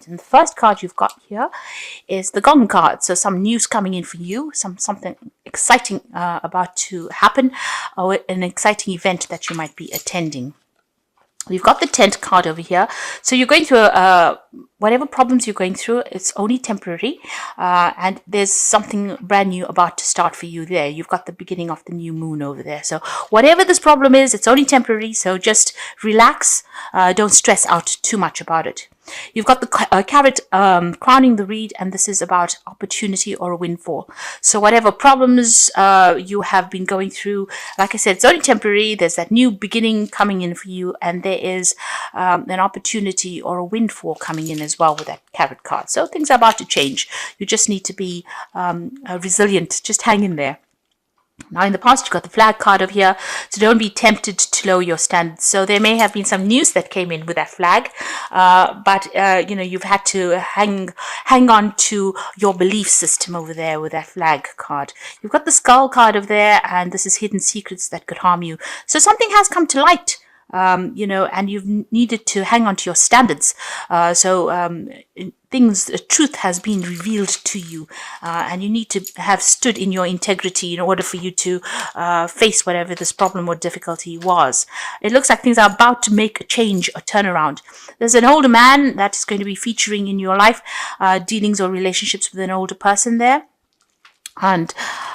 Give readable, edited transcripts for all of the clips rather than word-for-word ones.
event. And the first card you've got here is the Gong card. So some news coming in for you, something exciting about to happen, or an exciting event that you might be attending. We've got the 10th card over here. So you're going through whatever problems you're going through, it's only temporary. And there's something brand new about to start for you there. You've got the beginning of the new moon over there. So whatever this problem is, it's only temporary. So just relax. Don't stress out too much about it. You've got the carrot crowning the reed, and this is about opportunity or a windfall. So whatever problems you have been going through, like I said, it's only temporary. There's that new beginning coming in for you, and there is an opportunity or a windfall coming in as well with that carrot card. So things are about to change. You just need to be resilient. Just hang in there. Now, in the past, you've got the flag card over here, so don't be tempted to lower your standards. So there may have been some news that came in with that flag, but you've had to hang on to your belief system over there with that flag card. You've got the skull card over there, and this is hidden secrets that could harm you. So something has come to light. And you've needed to hang on to your standards. Truth has been revealed to you, and you need to have stood in your integrity in order for you to face whatever this problem or difficulty was. It looks like things are about to make a change, a turnaround. There's an older man that is going to be featuring in your life, dealings or relationships with an older person there. And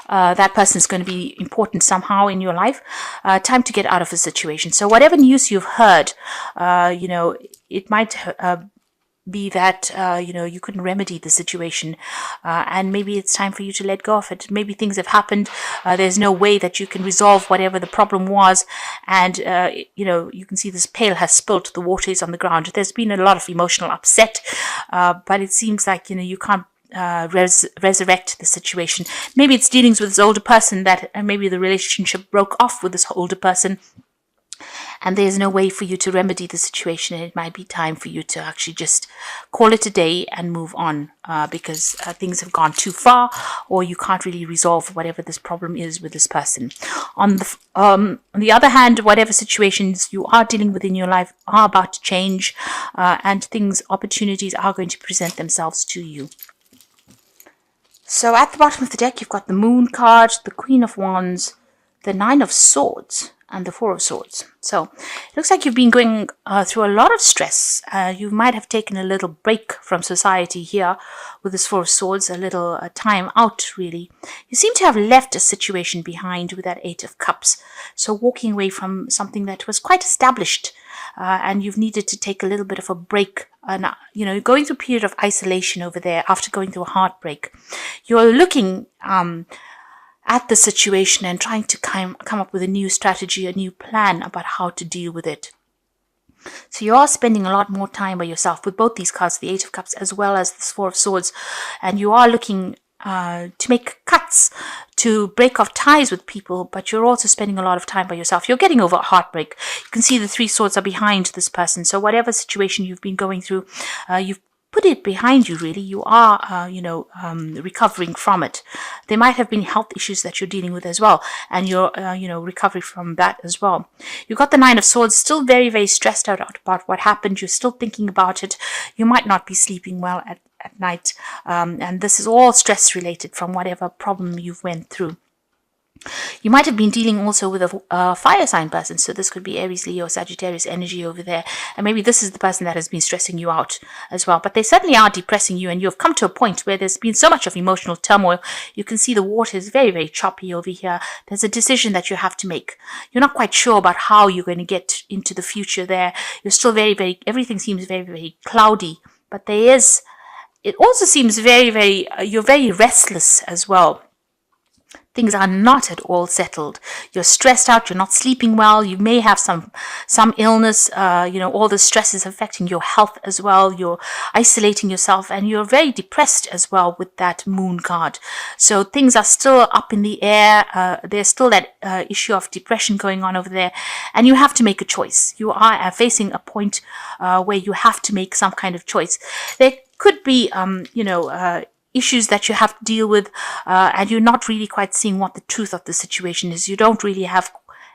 that person is going to be important somehow in your life. Time to get out of a situation. So whatever news you've heard, it might be that you couldn't remedy the situation, and maybe it's time for you to let go of it. Maybe things have happened. There's no way that you can resolve whatever the problem was, and you can see this pail has spilt. The water is on the ground. There's been a lot of emotional upset, but it seems like you can't resurrect the situation. Maybe it's dealings with this older person that maybe the relationship broke off with this older person, and there's no way for you to remedy the situation. It might be time for you to actually just call it a day and move on, because things have gone too far, or you can't really resolve whatever this problem is with this person. On the other hand, whatever situations you are dealing with in your life are about to change, and opportunities are going to present themselves to you. So at the bottom of the deck, you've got the Moon card, the Queen of Wands, the Nine of Swords, and the Four of Swords. So it looks like you've been going through a lot of stress. You might have taken a little break from society here with this Four of Swords, a little time out, really. You seem to have left a situation behind with that Eight of Cups. So walking away from something that was quite established, and you've needed to take a little bit of a break. And you're going through a period of isolation over there after going through a heartbreak. You're looking at the situation and trying to come up with a new strategy, a new plan about how to deal with it. So you are spending a lot more time by yourself with both these cards, the Eight of Cups as well as this Four of Swords, and you are looking to make cuts, to break off ties with people, but you're also spending a lot of time by yourself. You're getting over a heartbreak. You can see the Three Swords are behind this person. So whatever situation you've been going through, you've put it behind you, really. You are, recovering from it. There might have been health issues that you're dealing with as well, and you're, recovering from that as well. You've got the Nine of Swords, still very, very stressed out about what happened. You're still thinking about it. You might not be sleeping well at night, and this is all stress related from whatever problem you've went through. You might have been dealing also with a fire sign person, so this could be Aries, Leo, Sagittarius energy over there, and maybe this is the person that has been stressing you out as well, but they certainly are depressing you, and you've come to a point where there's been so much of emotional turmoil. You can see the water is very, very choppy over here. There's a decision that you have to make. You're not quite sure about how you're going to get into the future there. You're still very, very, everything seems very, very cloudy, but it also seems very, very, you're very restless as well. Things are not at all settled. You're stressed out. You're not sleeping well. You may have some illness. All the stress is affecting your health as well. You're isolating yourself, and you're very depressed as well with that Moon card. So things are still up in the air. There's still that issue of depression going on over there, and you have to make a choice. You are facing a point where you have to make some kind of choice. There could be, issues that you have to deal with, and you're not really quite seeing what the truth of the situation is. You don't really have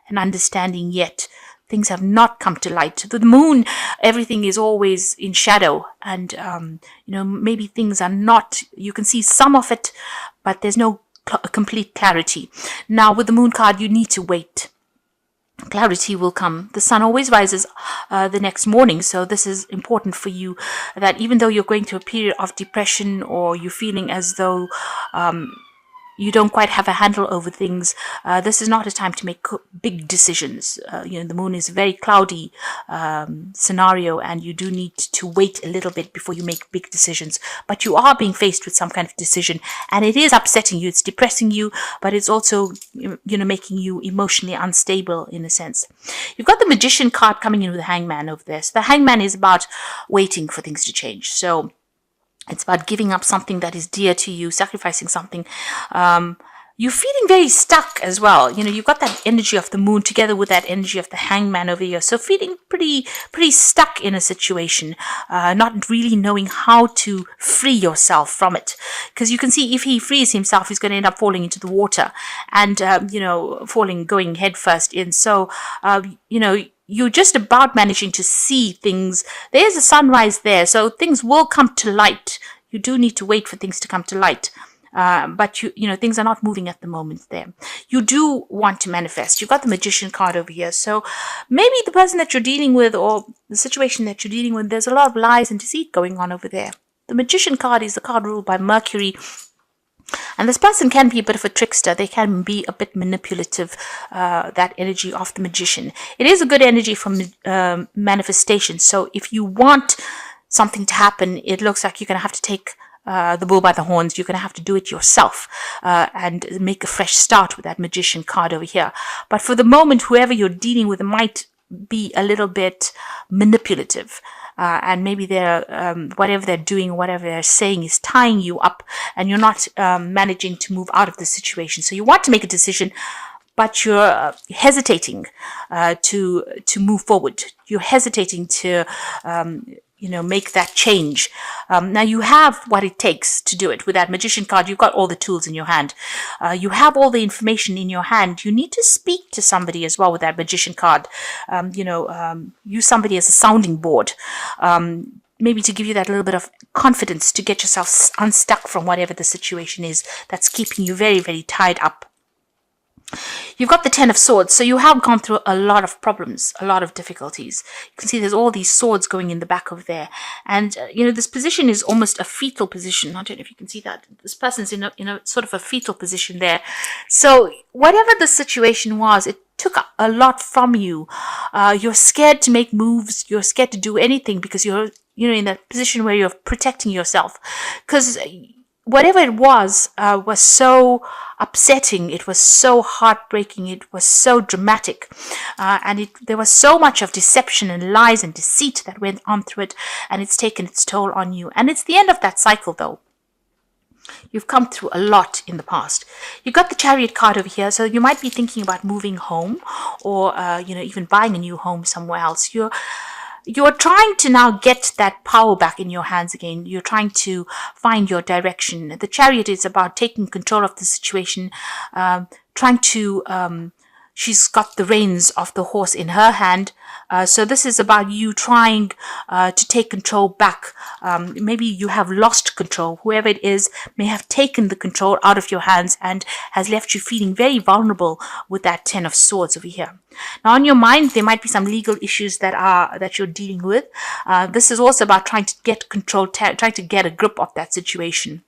an understanding yet things have not come to light. The moon, everything is always in shadow, and maybe things are not, you can see some of it, but there's no complete clarity. Now with the moon card, you need to wait. Clarity will come. The sun always rises the next morning, so this is important for you, that even though you're going through a period of depression, or you're feeling as though you don't quite have a handle over things, this is not a time to make big decisions. The moon is a very cloudy scenario, and you do need to wait a little bit before you make big decisions. But you are being faced with some kind of decision, and it is upsetting you, it's depressing you, but it's also making you emotionally unstable in a sense. You've got the Magician card coming in with the Hangman over there. So the Hangman is about waiting for things to change. So it's about giving up something that is dear to you, sacrificing something. You're feeling very stuck as well. You've got that energy of the moon together with that energy of the Hangman over here. So feeling pretty stuck in a situation, not really knowing how to free yourself from it. Because you can see if he frees himself, he's going to end up falling into the water and, going head first in. So, you're just about managing to see things. There's a sunrise there, so things will come to light. You do need to wait for things to come to light. But things are not moving at the moment there. You do want to manifest. You've got the Magician card over here. So maybe the person that you're dealing with, or the situation that you're dealing with, there's a lot of lies and deceit going on over there. The Magician card is the card ruled by Mercury. And this person can be a bit of a trickster. They can be a bit manipulative, that energy of the Magician. It is a good energy for manifestation. So if you want something to happen, it looks like you're going to have to take the bull by the horns. You're going to have to do it yourself and make a fresh start with that Magician card over here. But for the moment, whoever you're dealing with might be a little bit manipulative. And maybe they're whatever they're doing, whatever they're saying is tying you up, and you're not managing to move out of the situation. So you want to make a decision, but you're hesitating to move forward. You're hesitating to make that change. Now you have what it takes to do it. With that Magician card, you've got all the tools in your hand. You have all the information in your hand. You need to speak to somebody as well with that Magician card. Use somebody as a sounding board. Maybe to give you that little bit of confidence to get yourself unstuck from whatever the situation is that's keeping you very, very tied up. You've got the Ten of Swords, so you have gone through a lot of problems, a lot of difficulties. You can see there's all these swords going in the back of there. And, this position is almost a fetal position. I don't know if you can see that. This person's in a sort of a fetal position there. So whatever the situation was, it took a lot from you. You're scared to make moves. You're scared to do anything because you're in that position where you're protecting yourself. Because whatever it was so upsetting, it was so heartbreaking, it was so dramatic, and there was so much of deception and lies and deceit that went on through it, and it's taken its toll on you. And it's the end of that cycle, though. You've come through a lot in the past. You got the Chariot card over here, so you might be thinking about moving home, or even buying a new home somewhere else. You're trying to now get that power back in your hands again. You're trying to find your direction. The Chariot is about taking control of the situation, trying to she's got the reins of the horse in her hand. So this is about you trying to take control back. Maybe you have lost control. Whoever it is may have taken the control out of your hands and has left you feeling very vulnerable with that Ten of Swords over here. Now, on your mind, there might be some legal issues that you're dealing with. This is also about trying to get control, trying to get a grip of that situation.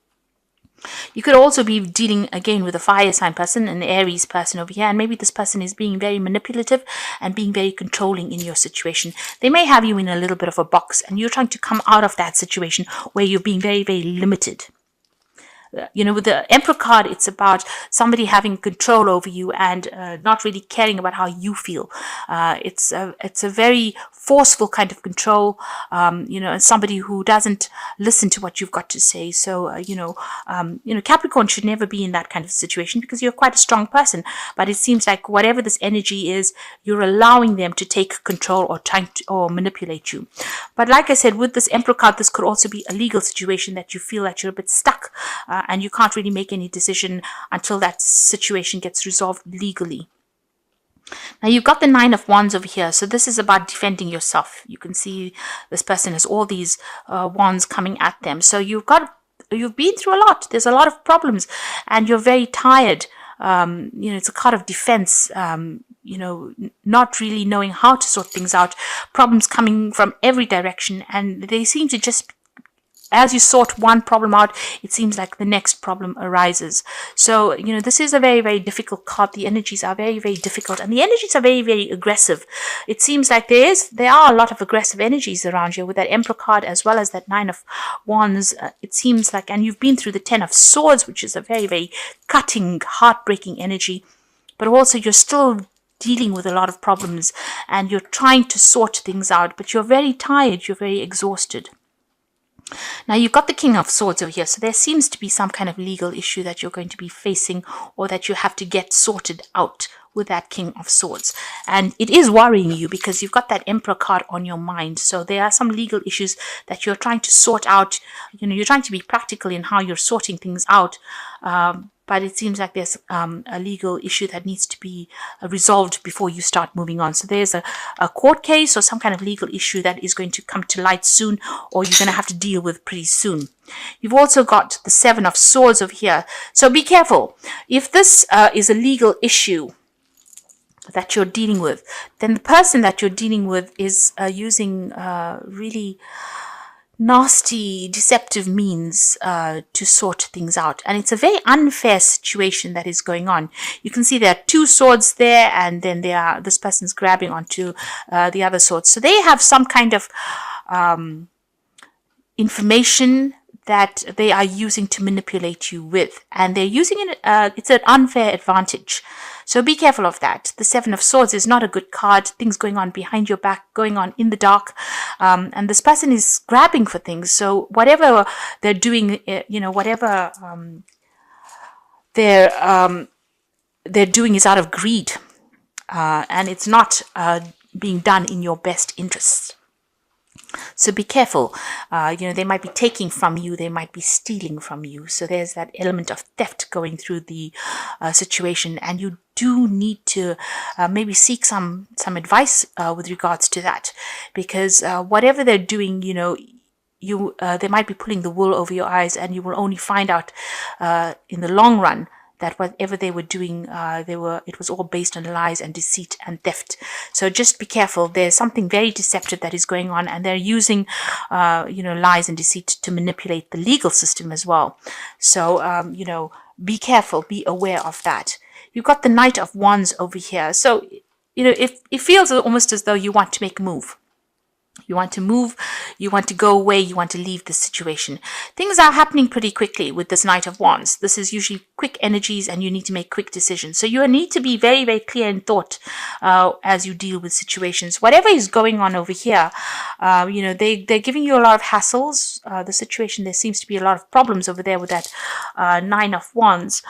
You could also be dealing again with a fire sign person, an Aries person over here, and maybe this person is being very manipulative and being very controlling in your situation. They may have you in a little bit of a box, and you're trying to come out of that situation where you're being very, very limited. With the Emperor card, it's about somebody having control over you and not really caring about how you feel. It's a very forceful kind of control, and somebody who doesn't listen to what you've got to say. So, Capricorn should never be in that kind of situation because you're quite a strong person. But it seems like whatever this energy is, you're allowing them to take control or manipulate you. But like I said, with this Emperor card, this could also be a legal situation that you feel that you're a bit stuck. And you can't really make any decision until that situation gets resolved legally. Now you've got the Nine of Wands over here. So this is about defending yourself. You can see this person has all these wands coming at them. So you've been through a lot. There's a lot of problems and you're very tired. It's a card of defense, not really knowing how to sort things out, problems coming from every direction. And they seem to just, as you sort one problem out, it seems like the next problem arises. So, this is a very, very difficult card. The energies are very, very difficult and the energies are very, very aggressive. It seems like there are a lot of aggressive energies around here with that Emperor card as well as that Nine of Wands. It seems like, and you've been through the Ten of Swords, which is a very, very cutting, heartbreaking energy, but also you're still dealing with a lot of problems and you're trying to sort things out, but you're very tired, you're very exhausted. Now you've got the King of Swords over here, so there seems to be some kind of legal issue that you're going to be facing or that you have to get sorted out with that King of Swords. And it is worrying you because you've got that Emperor card on your mind. So there are some legal issues that you're trying to sort out. You're trying to be practical in how you're sorting things out. But it seems like there's a legal issue that needs to be resolved before you start moving on. So there's a court case or some kind of legal issue that is going to come to light soon, or you're going to have to deal with pretty soon. You've also got the Seven of Swords over here. So be careful. If this is a legal issue that you're dealing with, then the person that you're dealing with is using really nasty, deceptive means to sort things out. And it's a very unfair situation that is going on. You can see there are two swords there, and then this person's grabbing onto the other sword. So they have some kind of information that they are using to manipulate you with. And they're using it, it's an unfair advantage. So be careful of that. The Seven of Swords is not a good card. Things going on behind your back, going on in the dark. And this person is grabbing for things. So whatever they're doing, whatever they're doing is out of greed. And it's not being done in your best interests. So be careful. They might be taking from you. They might be stealing from you. So there's that element of theft going through the situation. And you do need to maybe seek some advice with regards to that. Because whatever they're doing, they might be pulling the wool over your eyes, and you will only find out in the long run that whatever they were doing, it was all based on lies and deceit and theft. So just be careful. There's something very deceptive that is going on, and they're using, lies and deceit to manipulate the legal system as well. So, be careful, be aware of that. You've got the Knight of Wands over here. So, it feels almost as though you want to make a move. You want to move, you want to go away, you want to leave the situation. Things are happening pretty quickly with this Knight of Wands. This is usually quick energies and you need to make quick decisions. So you need to be very, very clear in thought as you deal with situations. Whatever is going on over here, they're giving you a lot of hassles. The situation, there seems to be a lot of problems over there with that Nine of Wands.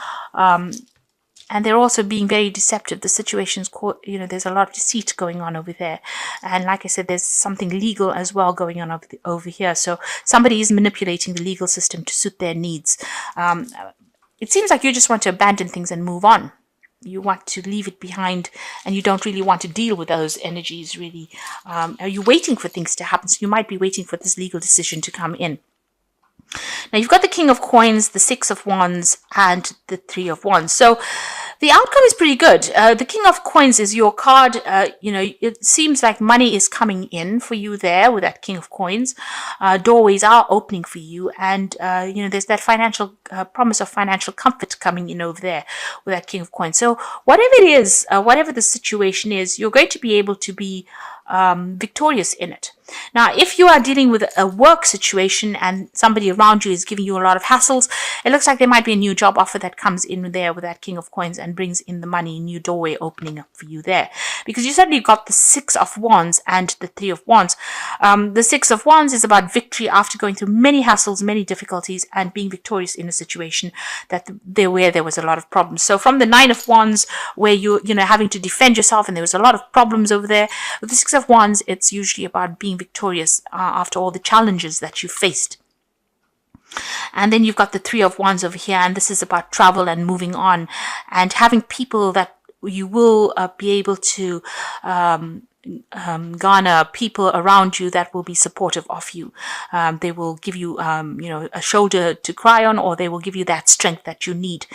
And they're also being very deceptive. The situation's, there's a lot of deceit going on over there. And like I said, there's something legal as well going on over here. So somebody is manipulating the legal system to suit their needs. It seems like you just want to abandon things and move on. You want to leave it behind, and you don't really want to deal with those energies, really. Are you waiting for things to happen? So you might be waiting for this legal decision to come in. Now you've got the King of Coins, the Six of Wands, and the Three of Wands. So the outcome is pretty good. The King of Coins is your card. It seems like money is coming in for you there with that King of Coins. Doorways are opening for you, and there's that financial promise of financial comfort coming in over there with that King of Coins. So whatever it is, whatever the situation is, you're going to be able to be victorious in it. Now, if you are dealing with a work situation and somebody around you is giving you a lot of hassles, it looks like there might be a new job offer that comes in there with that King of Coins and brings in the money, new doorway opening up for you there. Because you suddenly got the Six of Wands and the Three of Wands. The Six of Wands is about victory after going through many hassles, many difficulties, and being victorious in a situation where there was a lot of problems. So from the Nine of Wands, where you're having to defend yourself and there was a lot of problems over there, with the Six of Wands, it's usually about being victorious after all the challenges that you faced. And then you've got the Three of Wands over here, and this is about travel and moving on and having people that you will be able to garner people around you that will be supportive of you. They will give you, a shoulder to cry on, or they will give you that strength that you need.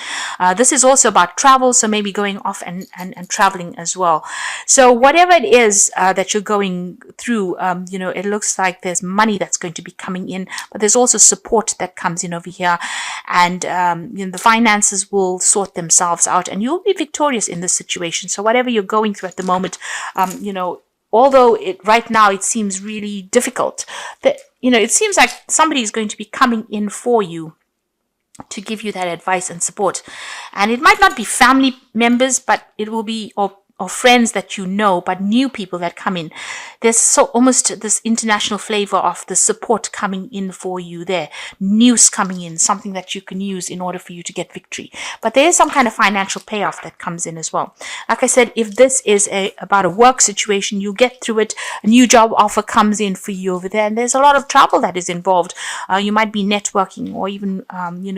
This is also about travel, so maybe going off and traveling as well. So whatever it is that you're going through, it looks like there's money that's going to be coming in, but there's also support that comes in over here, and the finances will sort themselves out, and you'll be victorious in this situation. So whatever you're going through at the moment, although right now it seems really difficult, that it seems like somebody is going to be coming in for you to give you that advice and support. And it might not be family members, but it will be or friends that you know, but new people that come in. There's so almost this international flavor of the support coming in for you there. News coming in, something that you can use in order for you to get victory. But there is some kind of financial payoff that comes in as well. Like I said, if this is about a work situation, you get through it. A new job offer comes in for you over there, and there's a lot of travel that is involved. You might be networking, or even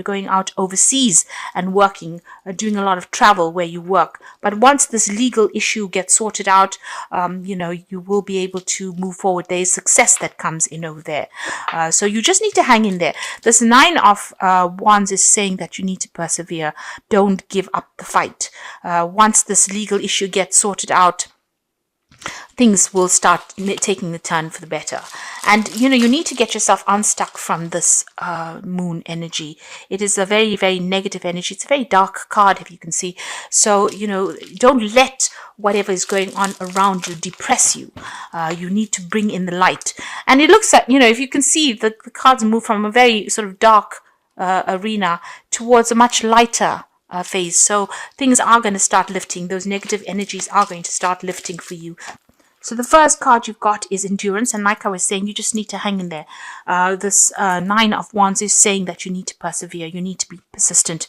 going out overseas and working, doing a lot of travel where you work. But once this legal issue gets sorted out, you will be able to move forward. There is success that comes in over there. So you just need to hang in there. This 9 of Wands is saying that you need to persevere. Don't give up the fight. Once this legal issue gets sorted out, things will start taking the turn for the better. And, you need to get yourself unstuck from this moon energy. It is a very, very negative energy. It's a very dark card, if you can see. So, don't let whatever is going on around you depress you. You need to bring in the light. And it looks at, if you can see, the cards move from a very sort of dark arena towards a much lighter phase. So things are going to start lifting. Those negative energies are going to start lifting for you. So the first card you've got is endurance, and like I was saying, you just need to hang in there. This 9 of Wands is saying that you need to persevere, you need to be persistent.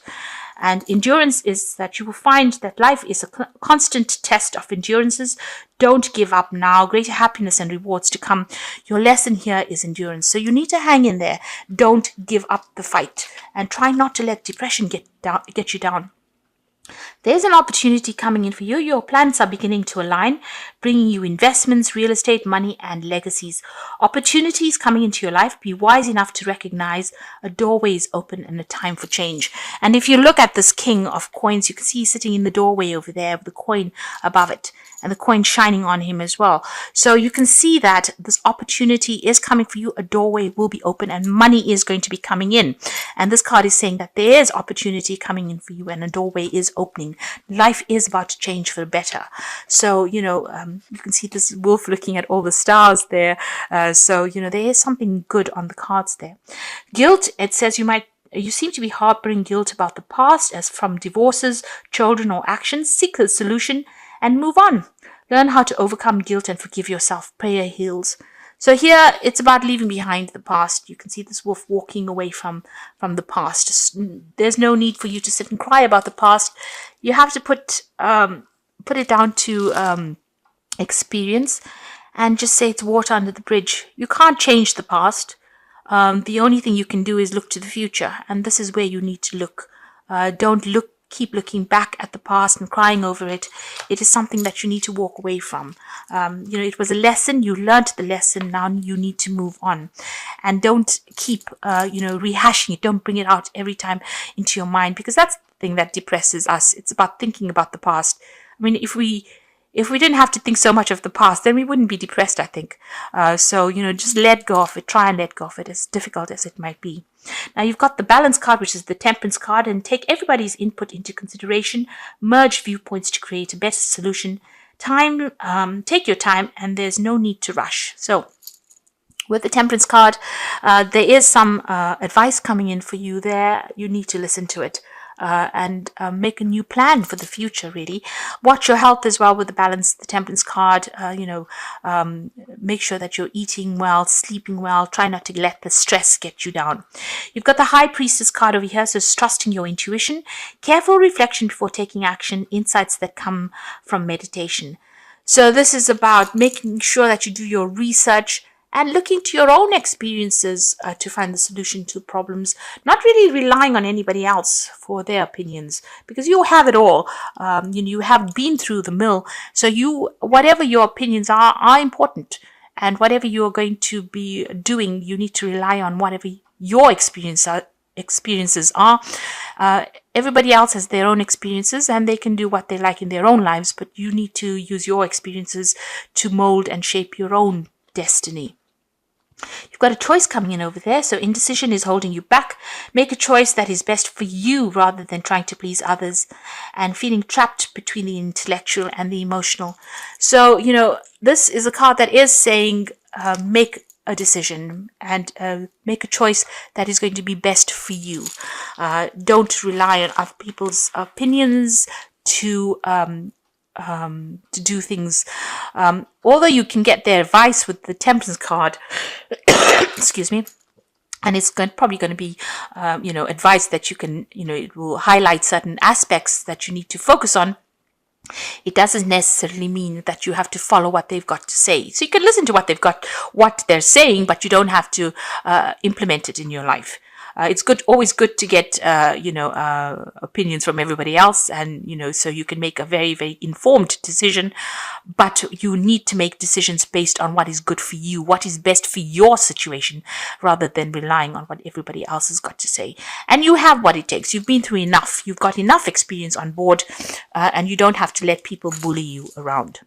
And endurance is that you will find that life is a constant test of endurances. Don't give up now. Greater happiness and rewards to come. Your lesson here is endurance. So you need to hang in there. Don't give up the fight, and try not to let depression get you down. There's an opportunity coming in for you. Your planets are beginning to align, bringing you investments, real estate, money, and legacies. Opportunities coming into your life. Be wise enough to recognize a doorway is open and a time for change. And if you look at this King of Coins, you can see he's sitting in the doorway over there with the coin above it, and the coin shining on him as well. So you can see that this opportunity is coming for you. A doorway will be open, and money is going to be coming in. And this card is saying that there is opportunity coming in for you, and a doorway is opening. Life is about to change for the better. So, you can see this wolf looking at all the stars there. So, there is something good on the cards there. Guilt, it says you seem to be harboring guilt about the past, as from divorces, children, or actions. Seek a solution and move on. Learn how to overcome guilt and forgive yourself. Prayer heals. So here it's about leaving behind the past. You can see this wolf walking away from the past. There's no need for you to sit and cry about the past. You have to put it down to experience, and just say it's water under the bridge. You can't change the past. The only thing you can do is look to the future, and this is where you need to look. Don't keep looking back at the past and crying over it. It is something that you need to walk away from. It was a lesson. You learned the lesson. Now you need to move on, and don't keep rehashing it. Don't bring it out every time into your mind, because that's the thing that depresses us. It's about thinking about the past. I mean, if we didn't have to think so much of the past, then we wouldn't be depressed, I think. So just let go of it. Try and let go of it, as difficult as it might be. Now you've got the balance card, which is the temperance card, and take everybody's input into consideration. Merge viewpoints to create a better solution. Take your time, and there's no need to rush. So with the temperance card, there is some advice coming in for you there. You need to listen to it. And make a new plan for the future, really. Watch your health as well with the temperance card. Make sure that you're eating well, sleeping well. Try not to let the stress get you down. You've got the high priestess card over here, so trust in your intuition. Careful reflection before taking action. Insights that come from meditation. So this is about making sure that you do your research and looking to your own experiences to find the solution to problems, not really relying on anybody else for their opinions, because you have it all. You have been through the mill, so whatever your opinions are important, and whatever you're going to be doing, you need to rely on whatever your experiences are. Everybody else has their own experiences and they can do what they like in their own lives, but you need to use your experiences to mold and shape your own destiny. You've got a choice coming in over there, so indecision is holding you back. Make a choice that is best for you rather than trying to please others, and feeling trapped between the intellectual and the emotional. So, this is a card that is saying make a decision and make a choice that is going to be best for you. Don't rely on other people's opinions to do things. Although you can get their advice with the Temperance card, excuse me, and it's probably going to be, advice that you can, it will highlight certain aspects that you need to focus on. It doesn't necessarily mean that you have to follow what they've got to say. So you can listen to what they're saying, but you don't have to implement it in your life. It's always good to get, opinions from everybody else, and, so you can make a very, very informed decision, but you need to make decisions based on what is good for you, what is best for your situation, rather than relying on what everybody else has got to say. And you have what it takes. You've been through enough. You've got enough experience on board, and you don't have to let people bully you around.